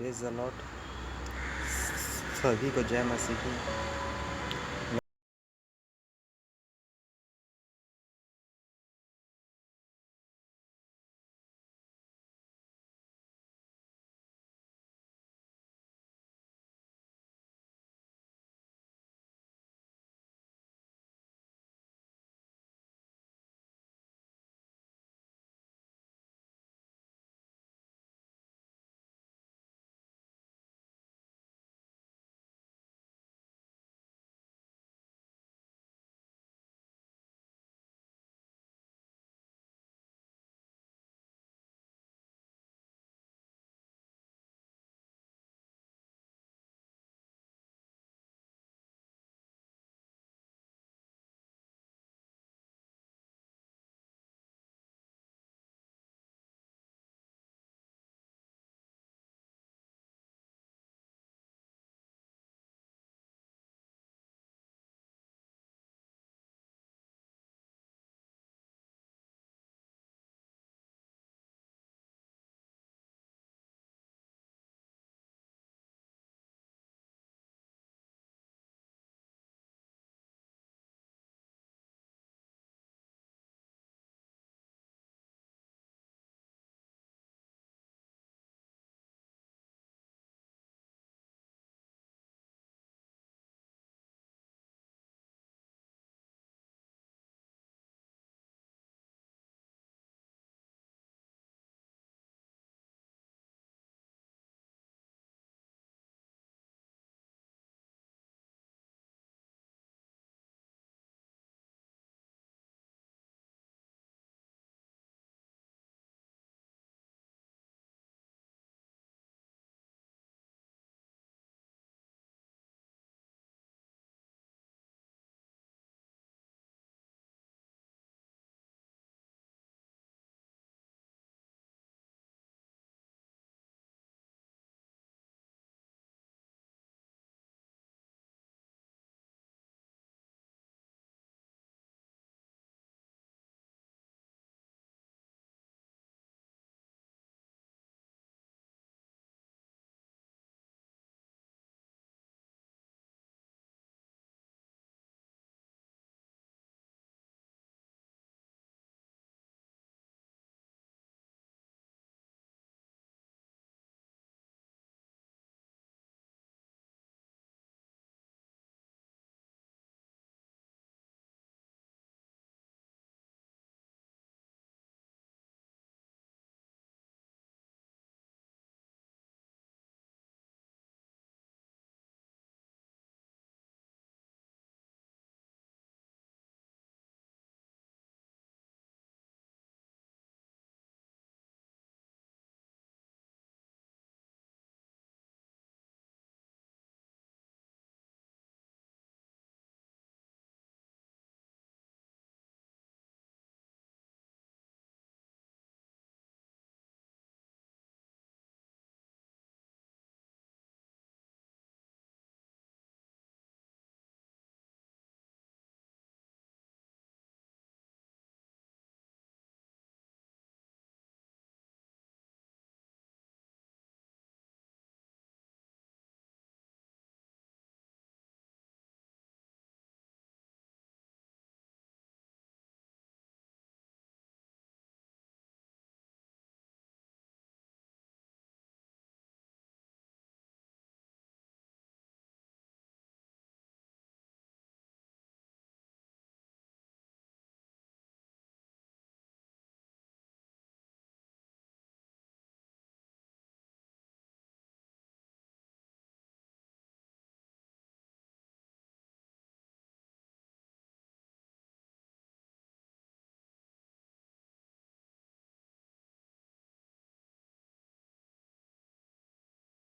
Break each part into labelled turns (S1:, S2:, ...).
S1: Praise the Lord. सभी को जय मसीह की।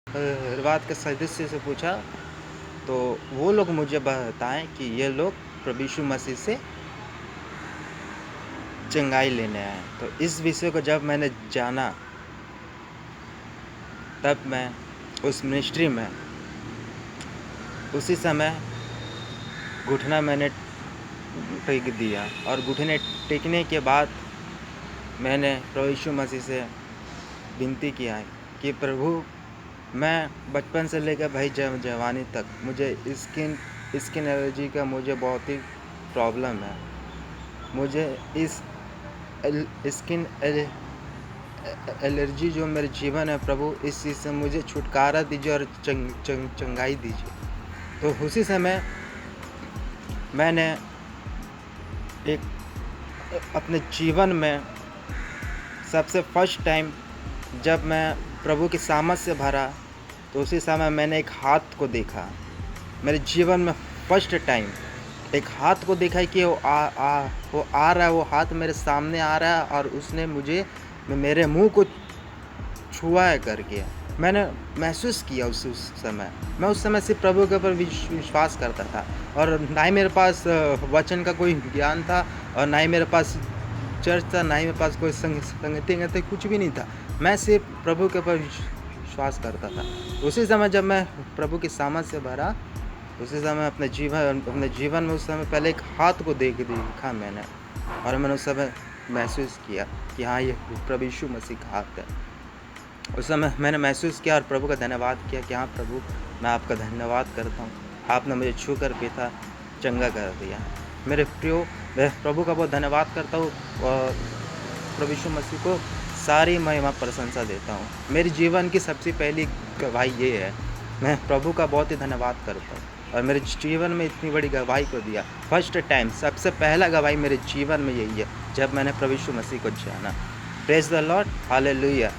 S1: शुरुआत के सदस्य से पूछा तो वो लोग मुझे बताएं कि ये लोग प्रभु यीशु मसीह से चंगाई लेने आए। तो इस विषय को जब मैंने जाना तब मैं उस मिनिस्ट्री में उसी समय घुटना मैंने टेक दिया और घुटने टेकने के बाद मैंने प्रभु यीशु मसीह से विनती किया कि प्रभु मैं बचपन से लेकर भाई जवानी तक मुझे स्किन एलर्जी का मुझे बहुत ही प्रॉब्लम है। मुझे इस स्किन एलर्जी जो मेरे जीवन है प्रभु, इस चीज़ से मुझे छुटकारा दीजिए और चंगाई दीजिए। तो उसी समय मैंने एक अपने जीवन में सबसे फर्स्ट टाइम जब मैं प्रभु की सामर्थ से भरा, तो उसी समय मैंने एक हाथ को देखा। मेरे जीवन में फर्स्ट टाइम एक हाथ को देखा कि वो आ रहा है, वो हाथ मेरे सामने आ रहा है और उसने मुझे मेरे मुंह को छुआ है करके मैंने महसूस किया। उस समय मैं उस समय सिर्फ प्रभु के ऊपर विश्वास करता था, और ना ही मेरे पास वचन का कोई ज्ञान था, और ना ही मेरे पास चर्च था, ना ही मेरे पास कोई संगति, कुछ भी नहीं था। मैं सिर्फ प्रभु के ऊपर विश्वास करता था। उसी समय जब मैं प्रभु की सामर्थ से भरा, उसी समय अपने जीवन में उस समय पहले एक हाथ को देखा मैंने, और मैंने उस समय महसूस किया कि हाँ, ये प्रभु यीशु मसीह का हाथ है। उस समय मैंने महसूस किया और प्रभु का धन्यवाद किया कि हाँ प्रभु, मैं आपका धन्यवाद करता हूँ, आपने मुझे छू कर पिता चंगा कर दिया। मेरे प्रियो, मैं प्रभु का बहुत धन्यवाद करता हूँ और प्रभु यीशु मसीह को सारी महिमा प्रशंसा देता हूँ। मेरे जीवन की सबसे पहली गवाही ये है, मैं प्रभु का बहुत ही धन्यवाद करता हूँ और मेरे जीवन में इतनी बड़ी गवाही को दिया। फर्स्ट टाइम सबसे पहला गवाही मेरे जीवन में यही है, जब मैंने प्रभु यीशु मसीह को जाना। Praise the Lord, hallelujah.